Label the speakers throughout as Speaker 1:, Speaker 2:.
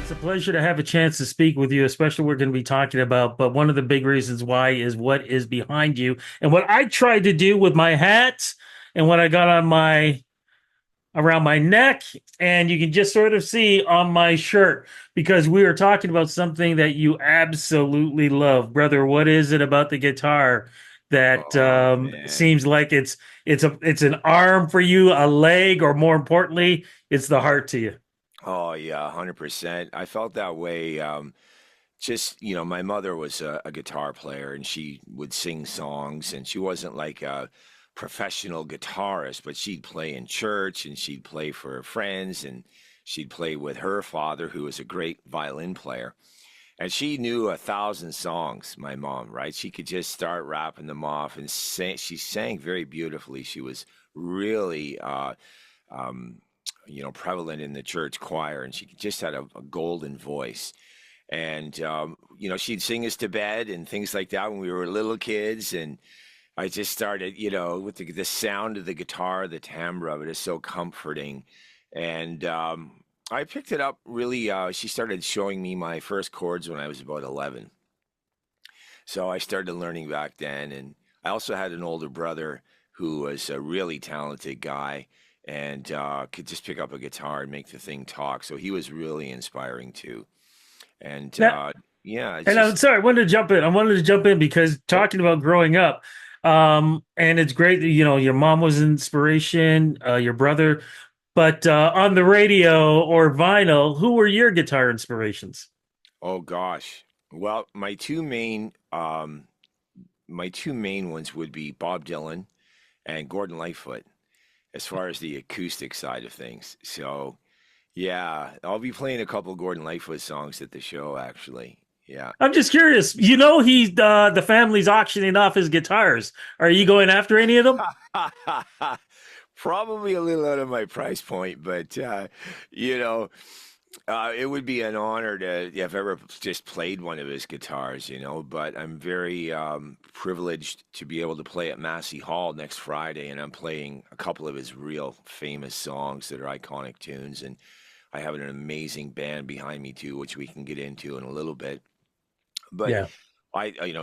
Speaker 1: It's a pleasure to have a chance to speak with you, especially what we're going to be talking about. But one of the big reasons why is what is behind you and what I tried to do with my hat and what I got on my around my neck. And you can just sort of see on my shirt because we are talking about something that you absolutely love. Brother, what is it about the guitar that
Speaker 2: Oh man.
Speaker 1: seems like it's an arm for you, a leg, or more importantly, it's the heart to you?
Speaker 2: Oh yeah, 100%. I felt that way. Just, my mother was a guitar player and she would sing songs and she wasn't like a professional guitarist, but she'd play in church and she'd play for her friends and she'd play with her father, who was a great violin player. And she knew 1,000 songs, my mom, right? She could just start rapping them off and sing. She sang very beautifully. She was really um, prevalent in the church choir, and she just had a golden voice. And she'd sing us to bed and things like that when we were little kids. And I just started, with the sound of the guitar, the timbre of it is so comforting. And I picked it up really. She started showing me my first chords when I was about 11. So I started learning back then. And I also had an older brother who was a really talented guy and could just pick up a guitar and make the thing talk. So he was really inspiring too. And
Speaker 1: Now,
Speaker 2: yeah, it's
Speaker 1: and I'm
Speaker 2: just,
Speaker 1: sorry, I wanted to jump in. I wanted to jump in because
Speaker 2: oh,
Speaker 1: talking about growing up, and it's great that your mom was an inspiration, your brother, but on the radio or vinyl, who were your guitar inspirations?
Speaker 2: oh gosh. Well, my two main ones would be Bob Dylan and Gordon Lightfoot as far as the acoustic side of things. So yeah, I'll be playing a couple Gordon Lightfoot songs at the show actually. Yeah.
Speaker 1: I'm just curious. He's the family's auctioning off his guitars. Are you going after any of them?
Speaker 2: Probably a little out of my price point, but you know, it would be an honor to have ever just played one of his guitars, but I'm very privileged to be able to play at Massey Hall next Friday, and I'm playing a couple of his real famous songs that are iconic tunes, and I have an amazing band behind me too, which we can get into in a little bit. But
Speaker 1: Yeah.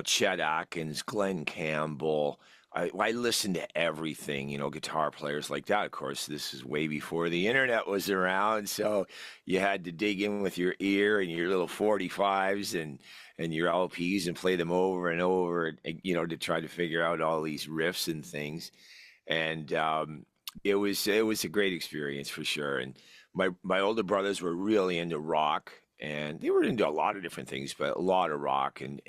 Speaker 2: Chet Atkins, Glenn Campbell. I listen to everything, guitar players like that. Of course, this is way before the internet was around, so you had to dig in with your ear and your little 45s and your LPs and play them over and over, to try to figure out all these riffs and things. And it was a great experience for sure. And my older brothers were really into rock, and they were into a lot of different things, but a lot of rock. And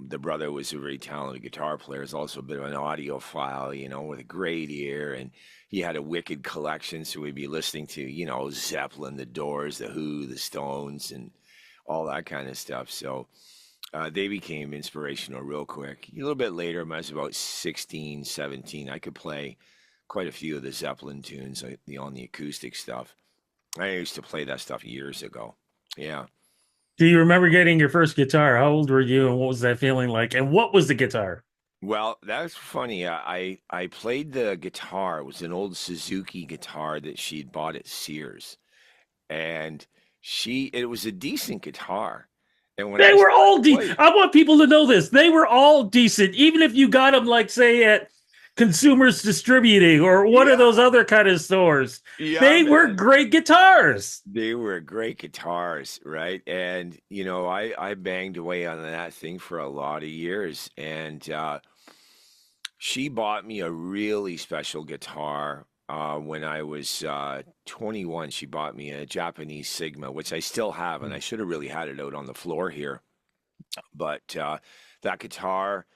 Speaker 2: the brother was a very talented guitar player. He's also a bit of an audiophile, with a great ear, and he had a wicked collection. So we'd be listening to, Zeppelin, The Doors, The Who, The Stones, and all that kind of stuff. So they became inspirational real quick. A little bit later, when I was about 16, 17, I could play quite a few of the Zeppelin tunes, like on the acoustic stuff. I used to play that stuff years ago. Yeah.
Speaker 1: Do you remember getting your first guitar? How old were you, and what was that feeling like? And what was the guitar?
Speaker 2: Well, that's funny. I played the guitar. It was an old Suzuki guitar that she'd bought at Sears, and it was a decent guitar. And when
Speaker 1: They
Speaker 2: I
Speaker 1: were
Speaker 2: started
Speaker 1: all
Speaker 2: playing,
Speaker 1: I want people to know this. They were all decent, even if you got them, like say at Consumers Distributing or one of those
Speaker 2: yeah,
Speaker 1: other kind of stores.
Speaker 2: yeah,
Speaker 1: They were
Speaker 2: man,
Speaker 1: great guitars.
Speaker 2: they were great guitars, right? And I banged away on that thing for a lot of years, and she bought me a really special guitar when I was 21. She bought me a Japanese Sigma, which I still have, and I should have really had it out on the floor here. But that guitar,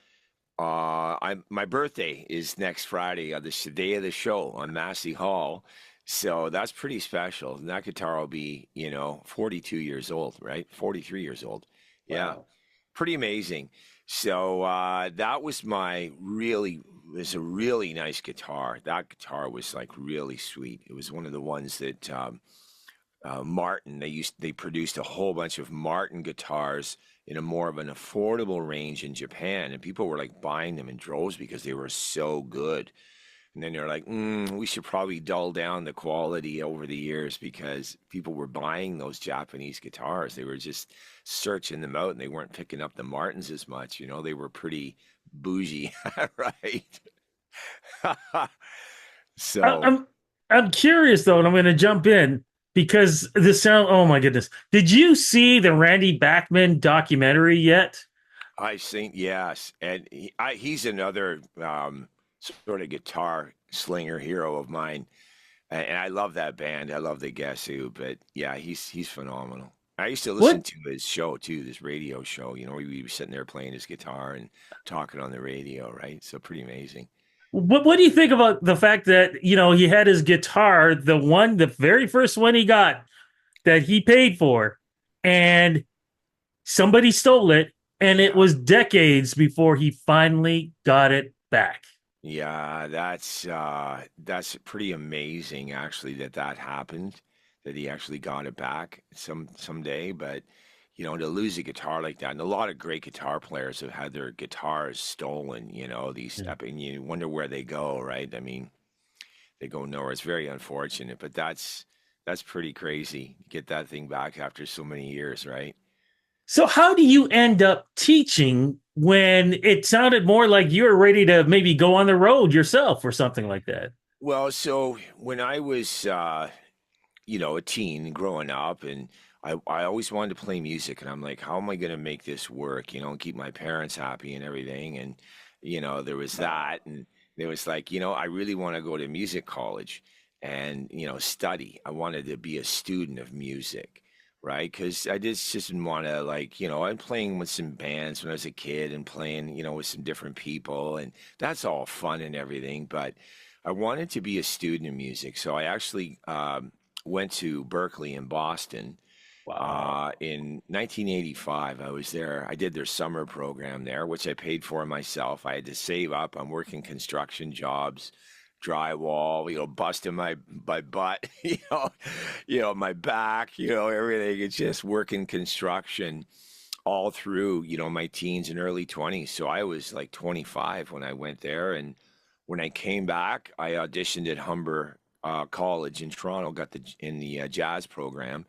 Speaker 2: my birthday is next Friday, the day of the show on Massey Hall. So that's pretty special. And that guitar will be, 42 years old, right? 43 years old. Yeah,
Speaker 1: Wow.
Speaker 2: pretty amazing. So that was a really nice guitar. That guitar was like really sweet. It was one of the ones that Martin, they produced a whole bunch of Martin guitars in a more of an affordable range in Japan, and people were like buying them in droves because they were so good. And then they're like, we should probably dull down the quality over the years because people were buying those Japanese guitars. They were just searching them out and they weren't picking up the Martins as much. You know, they were pretty bougie, right?
Speaker 1: I,
Speaker 2: So
Speaker 1: I'm I'm curious though, and I'm going to jump in because the sound. Oh my goodness! Did you see the Randy Bachman documentary yet?
Speaker 2: I think yes, and he's another sort of guitar slinger hero of mine, and I love that band. I love the Guess Who, but yeah, he's phenomenal. I used to listen
Speaker 1: What
Speaker 2: to his show too, this radio show. You know, he'd be sitting there playing his guitar and talking on the radio, right? So pretty amazing.
Speaker 1: what do you think about the fact that he had his guitar, the very first one he got that he paid for, and somebody stole it, and it
Speaker 2: Yeah.
Speaker 1: was decades before he finally got it back.
Speaker 2: Yeah, that's pretty amazing actually that happened, that he actually got it back someday. But you know, to lose a guitar like that, and a lot of great guitar players have had their guitars stolen. You know, these
Speaker 1: Yeah.
Speaker 2: and you wonder where they go, right? I mean, they go nowhere. It's very unfortunate, but that's pretty crazy. Get that thing back after so many years, right?
Speaker 1: So how do you end up teaching when it sounded more like you were ready to maybe go on the road yourself or something like that?
Speaker 2: Well, so when I was a teen growing up, and I always wanted to play music, and I'm like, how am I going to make this work, and keep my parents happy and everything. And, there was that. And there was like, I really want to go to music college and, study. I wanted to be a student of music, right? Because I just didn't want to, like, I'm playing with some bands when I was a kid and playing, with some different people. And that's all fun and everything. But I wanted to be a student of music. So I actually, went to Berkeley in Boston
Speaker 1: Wow.
Speaker 2: in 1985. I was there. I did their summer program there, which I paid for myself. I had to save up. I'm working construction jobs, drywall, busting my butt, my back, everything. It's just working construction all through, my teens and early 20s. So I was like 25 when I went there. And when I came back, I auditioned at Humber College in Toronto, got in the jazz program.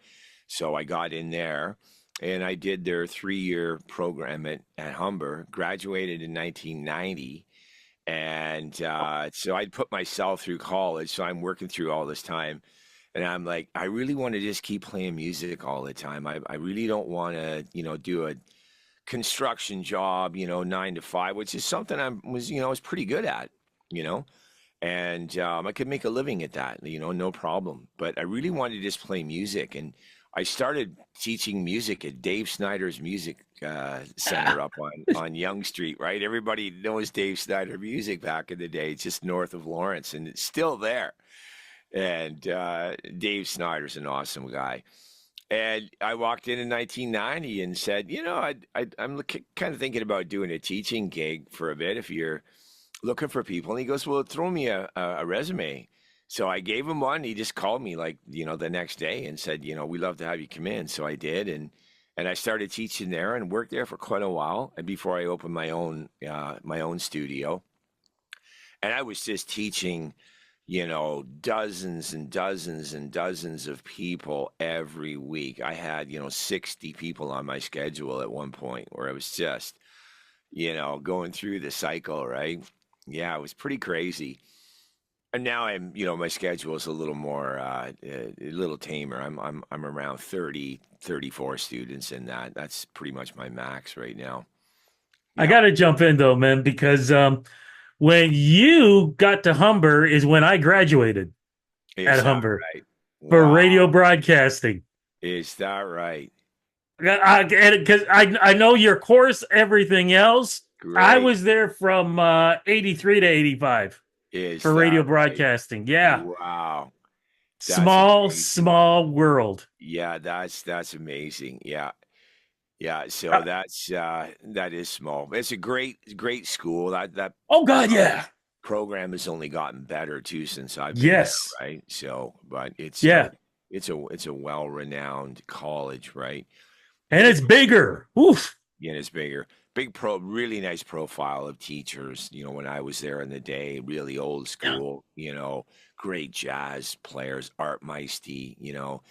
Speaker 2: So I got in there and I did their 3-year program at Humber, graduated in 1990. And so I'd put myself through college. So I'm working through all this time. And I'm like, I really want to just keep playing music all the time. I really don't want to, do a construction job, 9 to 5, which is something I was pretty good at, you know, and I could make a living at that, no problem. But I really wanted to just play music, and I started teaching music at Dave Snyder's Music Center up on Yonge Street, right? Everybody knows Dave Snyder Music back in the day, just north of Lawrence, and it's still there. And Dave Snyder's an awesome guy. And I walked in 1990 and said, I'm kind of thinking about doing a teaching gig for a bit if you're looking for people. And he goes, well, throw me a resume. So I gave him one. He just called me like, the next day and said, we'd love to have you come in. So I did. And I started teaching there and worked there for quite a while. And before I opened my own studio, and I was just teaching, dozens and dozens and dozens of people every week. I had, 60 people on my schedule at one point where I was just, going through the cycle, right? Yeah, it was pretty crazy. And now my schedule is a little more, a little tamer. I'm around 30, 34 students in that. That's pretty much my max right now.
Speaker 1: I
Speaker 2: Yeah.
Speaker 1: got to jump in though, man, because when you got to Humber is when I graduated
Speaker 2: Is
Speaker 1: at
Speaker 2: that
Speaker 1: Humber
Speaker 2: right?
Speaker 1: for
Speaker 2: Wow.
Speaker 1: radio broadcasting.
Speaker 2: Is that right?
Speaker 1: Because I know your course, everything else. I
Speaker 2: Great.
Speaker 1: was there from 83 to 85
Speaker 2: Is
Speaker 1: for radio
Speaker 2: that right?
Speaker 1: broadcasting. Yeah.
Speaker 2: Wow. That's
Speaker 1: Small,
Speaker 2: amazing.
Speaker 1: small world.
Speaker 2: Yeah, that's amazing. Yeah. Yeah, so
Speaker 1: Uh,
Speaker 2: that is small. It's a great school. That
Speaker 1: oh, God.
Speaker 2: uh,
Speaker 1: Yeah.
Speaker 2: program has only gotten better too since I've been there,
Speaker 1: Yes.
Speaker 2: right? So, but it's
Speaker 1: Yeah.
Speaker 2: still it's a well-renowned college, right?
Speaker 1: And
Speaker 2: And
Speaker 1: it's bigger. Oof.
Speaker 2: again, it's bigger. really nice profile of teachers. You know, when I was there in the day, really old
Speaker 1: Yeah.
Speaker 2: school. You know, great jazz players, Art Meisty. You know,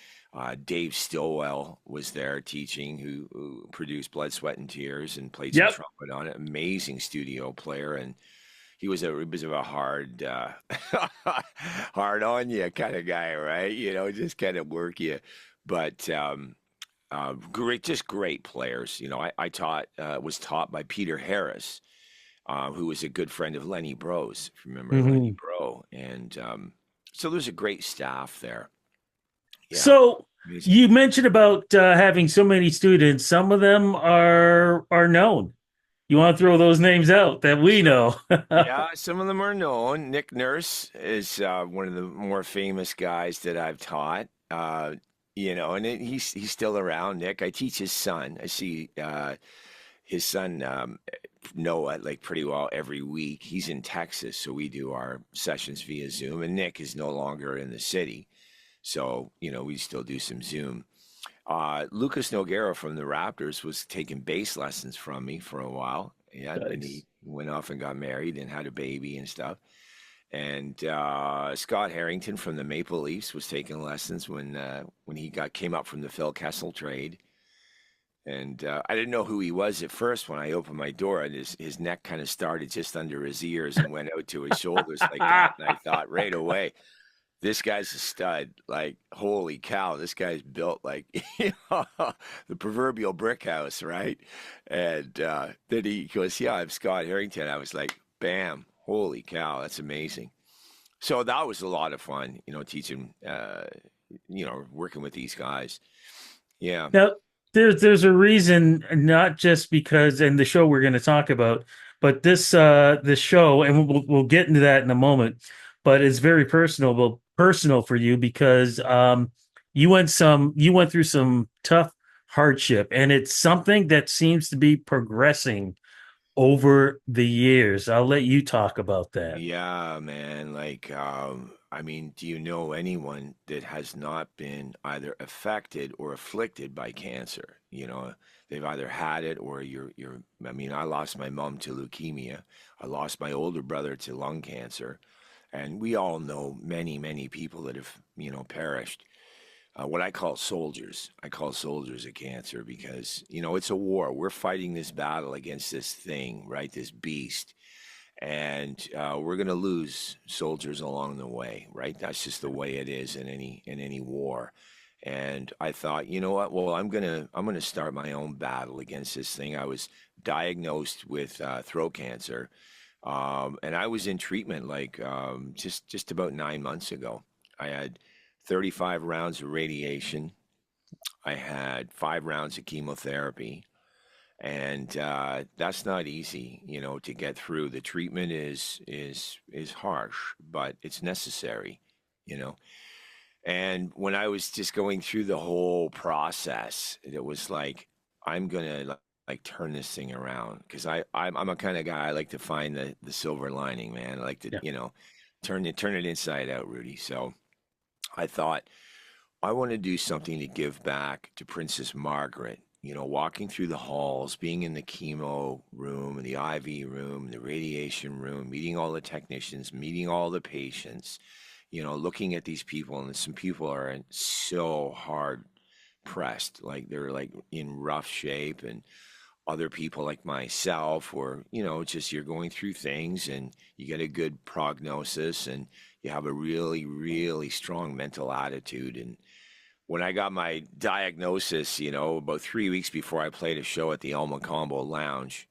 Speaker 2: Dave Stillwell was there teaching, who produced Blood, Sweat, and Tears and played some
Speaker 1: Yep.
Speaker 2: trumpet on it. Amazing studio player, and he was a hard hard on you kind of guy, right? You know, just kind of work you. But just great players. You know, I was taught by Peter Harris, who was a good friend of Lenny Bros. If you remember Lenny
Speaker 1: Hmm.
Speaker 2: Bro, and so there's a great staff there. Yeah,
Speaker 1: So
Speaker 2: amazing.
Speaker 1: you mentioned about having so many students. Some of them are known. You want to throw those names out that we
Speaker 2: So
Speaker 1: know.
Speaker 2: yeah, some of them are known. Nick Nurse is one of the more famous guys that I've taught. You know, and he's still around. Nick, I teach his son. I see his son Noah like pretty well every week. He's in Texas, so we do our sessions via Zoom. And Nick is no longer in the city, so you know we still do some Zoom. Lucas Noguera from the Raptors was taking bass lessons from me for a while. Yeah, then he
Speaker 1: Nice.
Speaker 2: went off and got married and had a baby and stuff. And Scott Harrington from the Maple Leafs was taking lessons when he came up from the Phil Kessel trade. And I didn't know who he was at first when I opened my door, and his neck kind of started just under his ears and went out to his shoulders like that. And I thought right away, this guy's a stud. Like, holy cow, this guy's built like the proverbial brick house, right? And then he goes, "Yeah, I'm Scott Harrington." I was like, bam, holy cow, that's amazing. So that was a lot of fun, you know, teaching, working with these guys. Yeah.
Speaker 1: Now, there's a reason, not just because in the show we're going to talk about, but this show, and we'll get into that in a moment. But it's very personal for you because you went through some tough hardship, and it's something that seems to be progressing over the years. I'll let you talk about that.
Speaker 2: Yeah, man. Like, I mean, do you know anyone that has not been either affected or afflicted by cancer? You know, they've either had it or I mean, I lost my mom to leukemia. I lost my older brother to lung cancer. And we all know many, many people that have, you know, perished. What I call soldiers. I call soldiers of cancer because, you know, it's a war. We're fighting this battle against this thing, right? This beast, and we're going to lose soldiers along the way, right? That's just the way it is in any war. And I thought, you know what? Well, I'm gonna start my own battle against this thing. I was diagnosed with throat cancer, and I was in treatment like just about 9 months ago. I had 35 rounds of radiation. I had 5 rounds of chemotherapy, and that's not easy, you know, to get through. The treatment is harsh, but it's necessary, you know. And when I was just going through the whole process, it was like I'm gonna like turn this thing around because I'm a kind of guy. I like to find the silver lining, man. I like to,
Speaker 1: Yeah.
Speaker 2: you know, turn it inside out, Rudy. So I thought I want to do something to give back to Princess Margaret. You know, walking through the halls, being in the chemo room, and the IV room, the radiation room, meeting all the technicians, meeting all the patients, you know, looking at these people, and some people are so hard pressed, like they're like in rough shape, and other people like myself, or, you know, just you're going through things and you get a good prognosis and you have a really, really strong mental attitude. And when I got my diagnosis, you know, about 3 weeks before I played a show at the Alma Combo Lounge,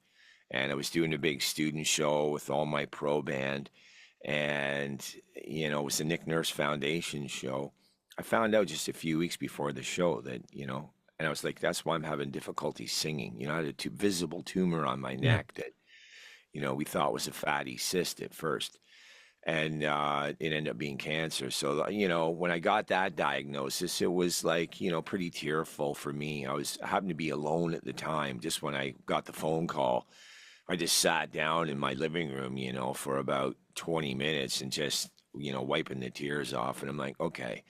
Speaker 2: and I was doing a big student show with all my pro band, and you know, it was the Nick Nurse Foundation show. I found out just a few weeks before the show that, you know, and I was like, that's why I'm having difficulty singing. You know, I had a visible tumor on my
Speaker 1: Yeah.
Speaker 2: neck that, you know, we thought was a fatty cyst at first, and it ended up being cancer. So you know, when I got that diagnosis, it was like, you know, pretty tearful for me. I happened to be alone at the time. Just when I got the phone call, I just sat down in my living room, you know, for about 20 minutes and just, you know, wiping the tears off. And I'm like, okay,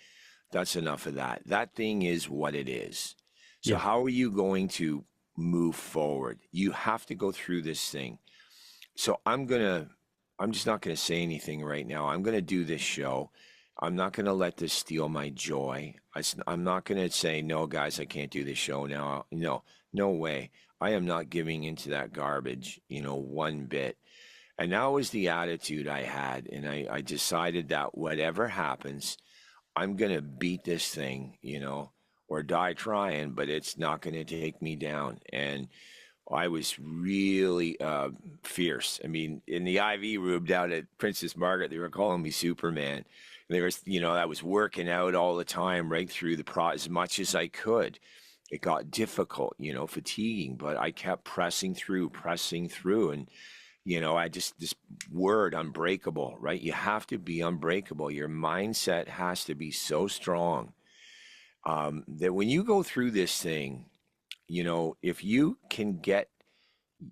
Speaker 2: that's enough of that. That thing is what it is. So
Speaker 1: Yeah.
Speaker 2: how are you going to move forward. You have to go through this thing. So I'm just not gonna say anything right now. I'm gonna do this show. I'm not gonna let this steal my joy. I'm not gonna say, no, guys, I can't do this show now. No, no way. I am not giving into that garbage, one bit. And that was the attitude I had. And I decided that whatever happens, I'm going to beat this thing, or die trying, but it's not going to take me down. And I was really fierce. I mean, in the IV room down at Princess Margaret, they were calling me Superman. There was, I was working out all the time, right through as much as I could. It got difficult, fatiguing, but I kept pressing through, and I just, this word unbreakable, right? You have to be unbreakable. Your mindset has to be so strong that when you go through this thing, if you can get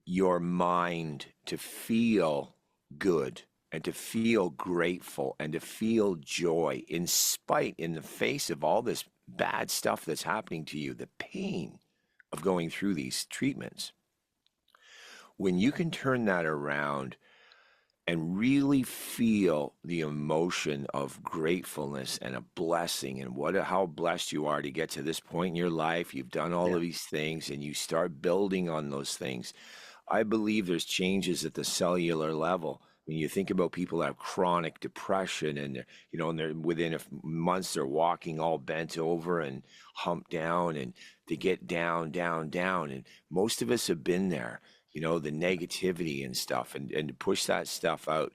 Speaker 2: your mind to feel good and to feel grateful and to feel joy in the face of all this bad stuff that's happening to you, the pain of going through these treatments, when you can turn that around and really feel the emotion of gratefulness and a blessing and how blessed you are to get to this point in your life, you've done all
Speaker 1: Yeah.
Speaker 2: of these things and you start building on those things. I believe there's changes at the cellular level. When you think about people that have chronic depression and they're within months they're walking all bent over and humped down, and they get down, down, down. And most of us have been there, the negativity and stuff, and to push that stuff out.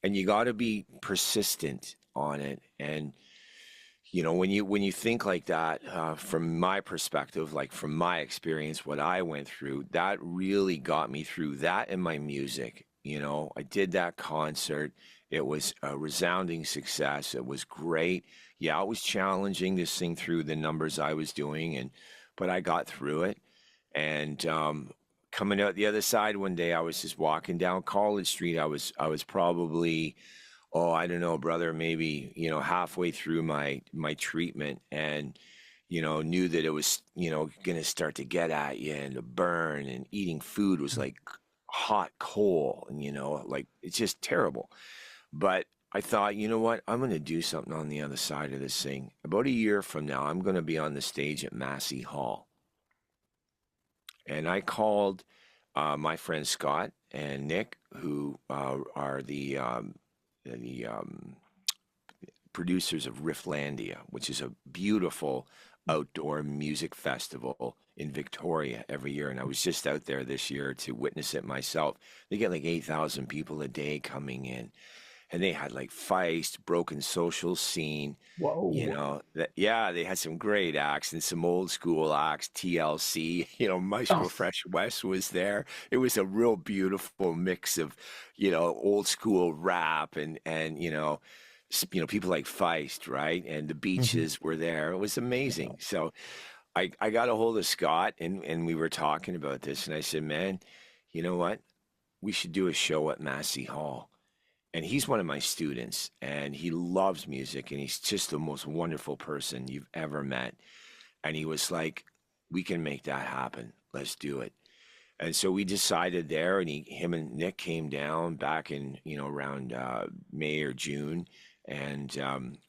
Speaker 2: And you got to be persistent on it. And when you think like that, from my perspective, like from my experience, what I went through, that really got me through that in my music. I did that concert. It was a resounding success. It was great. Yeah, it was challenging to sing through the numbers I was doing, but I got through it. And coming out the other side one day, I was just walking down College Street. I was probably, oh, I don't know, brother, maybe, halfway through my treatment, and, knew that it was, going to start to get at you and to burn, and eating food was like hot coal, and, like it's just terrible. But I thought, you know what? I'm going to do something on the other side of this thing. About a year from now, I'm going to be on the stage at Massey Hall. And I called my friend Scott and Nick, who are the producers of Rifflandia, which is a beautiful outdoor music festival in Victoria every year. And I was just out there this year to witness it myself. They get like 8,000 people a day coming in. And they had like Feist, Broken Social Scene,
Speaker 1: Whoa.
Speaker 2: yeah, they had some great acts and some old school acts, TLC, Maestro
Speaker 1: Oh.
Speaker 2: Fresh West was there. It was a real beautiful mix of, old school rap and people like Feist, right? And the
Speaker 1: Mhm.
Speaker 2: Beaches were there. It was amazing. So I got a hold of Scott, and we were talking about this, and I said, man, you know what? We should do a show at Massey Hall. And he's one of my students, and he loves music, and he's just the most wonderful person you've ever met. And he was like, we can make that happen. Let's do it. And so we decided there, and him and Nick came down back in, around May or June. And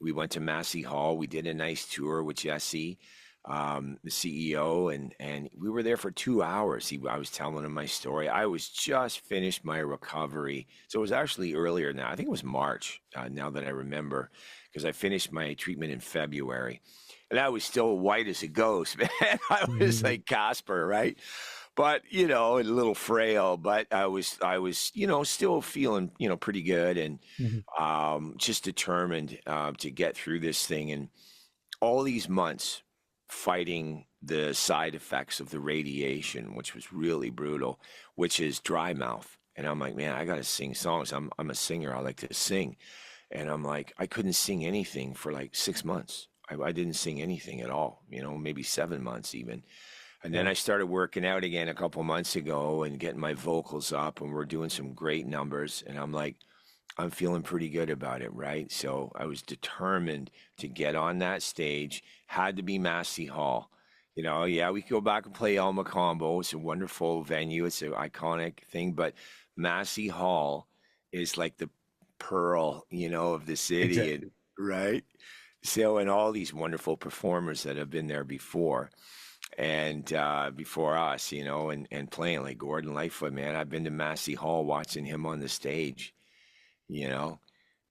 Speaker 2: we went to Massey Hall. We did a nice tour with Jesse, the CEO, and we were there for 2 hours. I was telling him my story. I was just finished my recovery. So it was actually earlier now. I think it was March, now that I remember, because I finished my treatment in February. And I was still white as a ghost, man. I was
Speaker 1: Mhm.
Speaker 2: like Casper, right? But, a little frail, but I was, still feeling, pretty good, and
Speaker 1: Mhm.
Speaker 2: just determined to get through this thing. And all these months fighting the side effects of the radiation, which was really brutal, which is dry mouth. And I'm like, man, I got to sing songs. I'm a singer. I like to sing. And I'm like, I couldn't sing anything for like 6 months. I didn't sing anything at all, maybe 7 months even. And then
Speaker 1: Yeah.
Speaker 2: I started working out again a couple months ago and getting my vocals up, and we're doing some great numbers. And I'm like, I'm feeling pretty good about it, right? So I was determined to get on that stage. Had to be Massey Hall. Yeah, we could go back and play El Macombo. It's a wonderful venue. It's an iconic thing, but Massey Hall is like the pearl, of the city, and
Speaker 1: Exactly.
Speaker 2: right. So, and all these wonderful performers that have been there before and before us, and playing like Gordon Lightfoot, man. I've been to Massey Hall watching him on the stage, you know.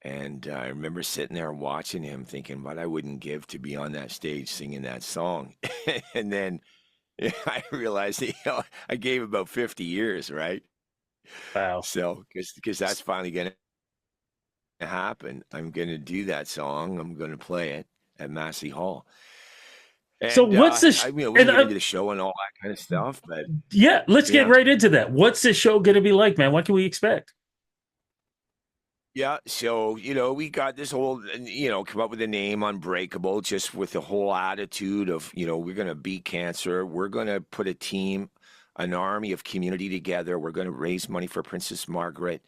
Speaker 2: And I remember sitting there watching him thinking what I wouldn't give to be on that stage singing that song. And then I realized, I gave about 50 years, right?
Speaker 1: Wow.
Speaker 2: So, because that's finally going to happen. I'm going to do that song. I'm going to play it at Massey Hall.
Speaker 1: So
Speaker 2: And,
Speaker 1: what's this?
Speaker 2: we
Speaker 1: And
Speaker 2: can get into the show and all that kind of stuff, but
Speaker 1: yeah, let's get
Speaker 2: yeah.
Speaker 1: right into that. What's this show going to be like, man? What can we expect?
Speaker 2: Yeah, so we got this whole come up with the name Unbreakable, just with the whole attitude of we're gonna beat cancer, we're gonna put a team, an army of community together, we're gonna raise money for Princess Margaret,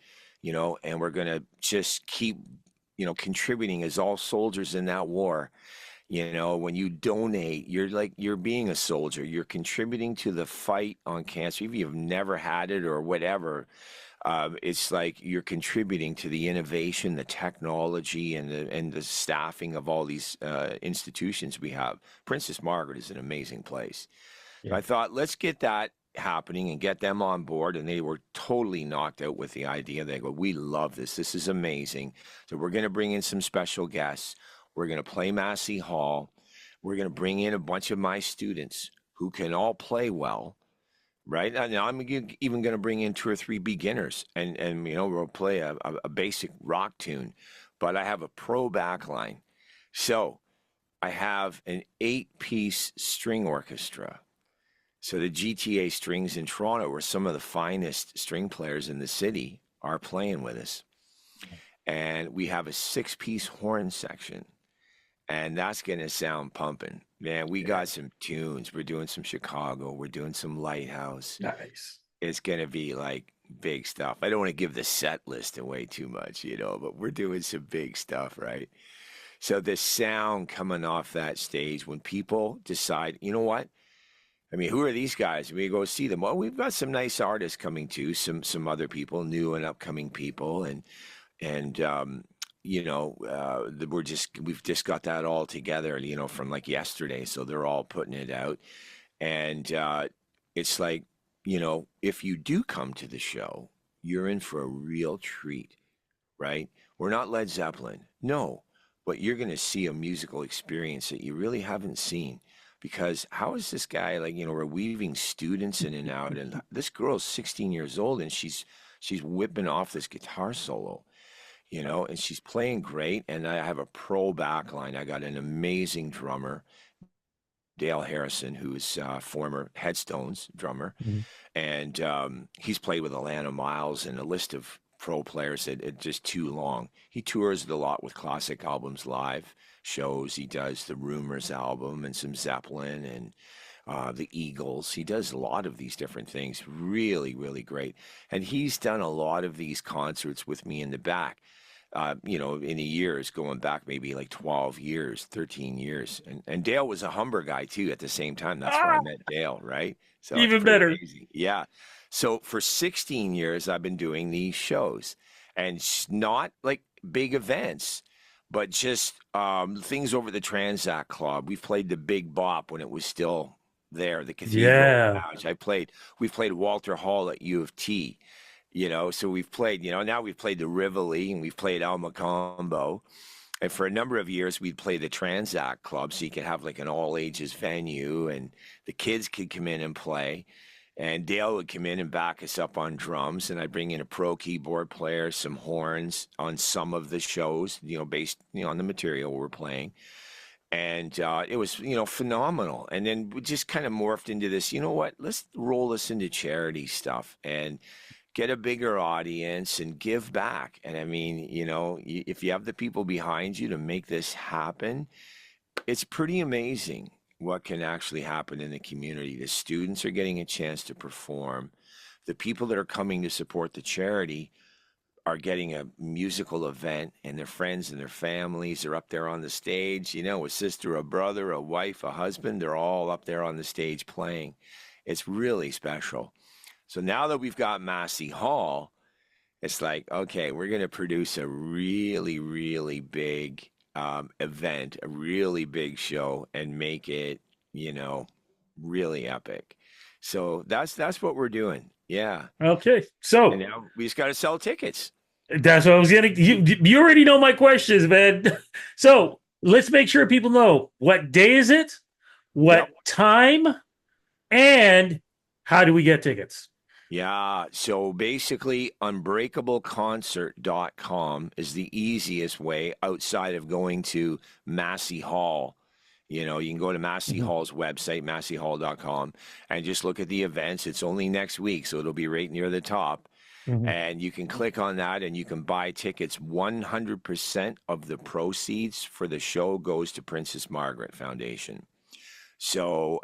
Speaker 2: and we're gonna just keep contributing as all soldiers in that war. When you donate, you're being a soldier, you're contributing to the fight on cancer, even if you've never had it or whatever. It's like you're contributing to the innovation, the technology, and the staffing of all these institutions we have. Princess Margaret is an amazing place. So
Speaker 1: Yeah.
Speaker 2: I thought, let's get that happening and get them on board. And they were totally knocked out with the idea. They go, we love this. This is amazing. So we're going to bring in some special guests. We're going to play Massey Hall. We're going to bring in a bunch of my students who can all play well, right? Now I'm even going to bring in two or three beginners, and we'll play a basic rock tune, but I have a pro back line. So I have an 8-piece string orchestra. So the GTA Strings in Toronto, where some of the finest string players in the city are playing with us. And we have a 6-piece horn section, and that's going to sound pumping. Man, we
Speaker 1: Yeah.
Speaker 2: got some tunes. We're doing some Chicago. We're doing some Lighthouse.
Speaker 1: Nice.
Speaker 2: It's gonna be like big stuff. I don't want to give the set list away too much, but we're doing some big stuff, right? So the sound coming off that stage when people decide, you know what? I mean, who are these guys? We go see them. Well, we've got some nice artists coming too, some other people, new and upcoming people, and we've just got that all together, from like yesterday. So they're all putting it out, and it's like, if you do come to the show, you're in for a real treat, right? We're not Led Zeppelin, no, but you're going to see a musical experience that you really haven't seen. Because how is this guy, like, we're weaving students in and out, and this girl's 16 years old, and she's whipping off this guitar solo, and she's playing great. And I have a pro back line. I got an amazing drummer, Dale Harrison, who's former Headstones drummer,
Speaker 1: Mhm.
Speaker 2: and he's played with Alana Miles and a list of pro players that it's just too long. He tours a lot with classic albums, live shows. He does the Rumors album and some Zeppelin and the Eagles. He does a lot of these different things. Really, really great. And he's done a lot of these concerts with me in the back. In the years, going back maybe like 12 years, 13 years. And Dale was a Humber guy too at the same time. That's where I
Speaker 1: Ah,
Speaker 2: met Dale, right? So it's
Speaker 1: even
Speaker 2: pretty
Speaker 1: better.
Speaker 2: amazing. Yeah. So for 16 years, I've been doing these shows, and not like big events, but just things over the Transact Club. We've played the Big Bop when it was still there, the Cathedral
Speaker 1: Yeah.
Speaker 2: Lounge. We've played Walter Hall at U of T. So we've played, now we've played the Rivoli and we've played El Macombo. And for a number of years, we'd play the Transact Club, so you could have like an all ages venue and the kids could come in and play. And Dale would come in and back us up on drums. And I'd bring in a pro keyboard player, some horns on some of the shows, based, on the material we're playing. And it was, phenomenal. And then we just kind of morphed into this, let's roll this into charity stuff and get a bigger audience and give back. And I mean, if you have the people behind you to make this happen, it's pretty amazing what can actually happen in the community. The students are getting a chance to perform. The people that are coming to support the charity are getting a musical event, and their friends and their families are up there on the stage, you know, a sister, a brother, a wife, a husband, they're all up there on the stage playing. It's really special. So now that we've got Massey Hall, it's like, okay, we're going to produce a really, really big event, a really big show, and make it, you know, really epic. So that's what we're doing. Yeah.
Speaker 1: Okay.
Speaker 2: And
Speaker 1: So
Speaker 2: now we just got to sell tickets.
Speaker 1: that's what I was getting. You already know my questions, man. So let's make sure people know what day is it, what
Speaker 2: Yep.
Speaker 1: time, and how do we get tickets?
Speaker 2: Yeah. So basically, unbreakableconcert.com is the easiest way outside of going to Massey Hall. You know, you can go to Massey
Speaker 1: Mhm.
Speaker 2: Hall's website, masseyhall.com, and just look at the events. It's only next week, so it'll be right near the top.
Speaker 1: Mhm.
Speaker 2: And you can click on that and you can buy tickets. 100% of the proceeds for the show goes to Princess Margaret Foundation. So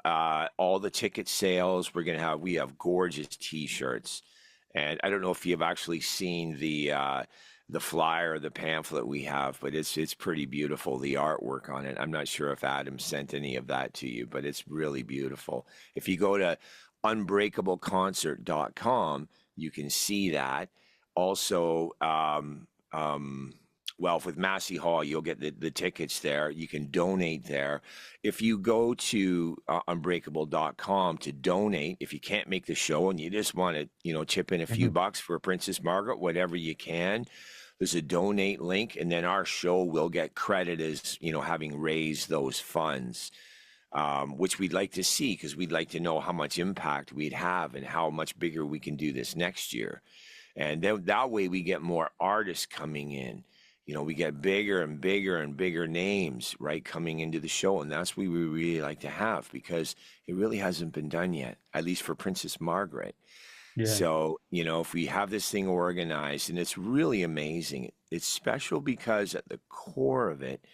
Speaker 2: all the ticket sales, we have gorgeous T-shirts, and I don't know if you've actually seen the flyer, the pamphlet we have, but it's pretty beautiful. The artwork on it. I'm not sure if Adam sent any of that to you, but it's really beautiful. If you go to unbreakableconcert.com, you can see that. Also, well, with Massey Hall, you'll get the tickets there. You can donate there. If you go to unbreakable.com to donate, if you can't make the show and you just want to, you know, chip in a few
Speaker 1: Mhm.
Speaker 2: bucks for Princess Margaret, whatever you can, there's a donate link, and then our show will get credit as, you know, having raised those funds, which we'd like to see because we'd like to know how much impact we'd have and how much bigger we can do this next year. And then that way we get more artists coming in. You know, we get bigger and bigger and bigger names, right, coming into the show. And that's what we really like to have because it really hasn't been done yet, at least for Princess Margaret.
Speaker 1: Yeah.
Speaker 2: So, you know, if we have this thing organized, and it's really amazing, it's special because at the core of it,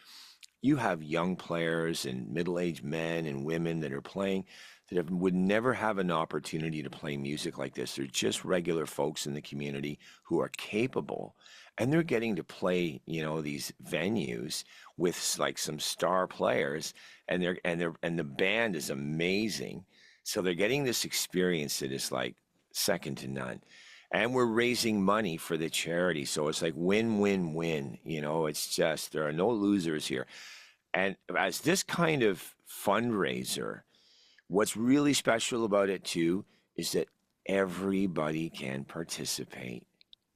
Speaker 2: you have young players and middle-aged men and women that are playing would never have an opportunity to play music like this. They're just regular folks in the community who are capable, and they're getting to play, you know, these venues with like some star players, and the band is amazing. So they're getting this experience that is like second to none. And we're raising money for the charity. So it's like win, win, win. You know, it's just, there are no losers here. And as this kind of fundraiser, what's really special about it too is that everybody can participate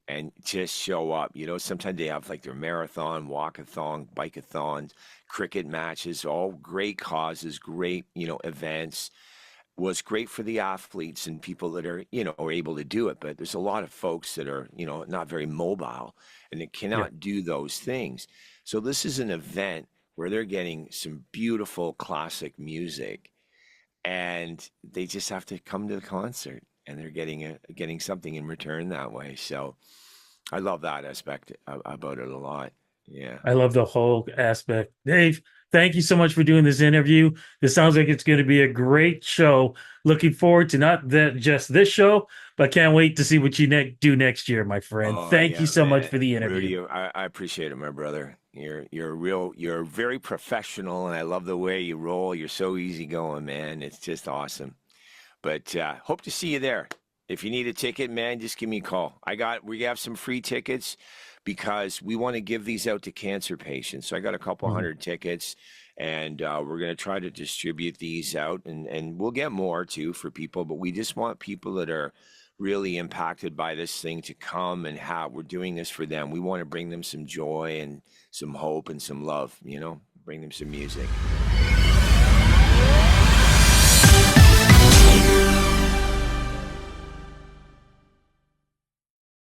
Speaker 2: and just show up. You know, sometimes they have like their marathon, walkathon, bikeathons, cricket matches, all great causes, great, you know, events. Was great for the athletes and people that are, you know, are able to do it. But there's a lot of folks that are, you know, not very mobile and they
Speaker 1: Yeah.
Speaker 2: cannot do those things. So this is an event where they're getting some beautiful classic music and they just have to come to the concert and they're getting something in return that way. So I love that aspect about it a lot. Yeah.
Speaker 1: I love the whole aspect. Dave, thank you so much for doing this interview. This sounds like it's going to be a great show. Looking forward to not that just this show, but can't wait to see what you do next year, my friend.
Speaker 2: Oh
Speaker 1: Thank you
Speaker 2: yeah,
Speaker 1: so much
Speaker 2: man.
Speaker 1: for the interview.
Speaker 2: Rudy, I appreciate it, my brother. You're very professional and I love the way you roll. You're so easygoing, man. It's just awesome. But hope to see you there. If you need a ticket, man, just give me a call. We have some free tickets because we want to give these out to cancer patients. So I got a couple
Speaker 1: Mhm.
Speaker 2: hundred tickets and we're going to try to distribute these out and we'll get more too for people, but we just want people that are really impacted by this thing to come and have, we're doing this for them. We want to bring them some joy and some hope and some love, you know, bring them some music.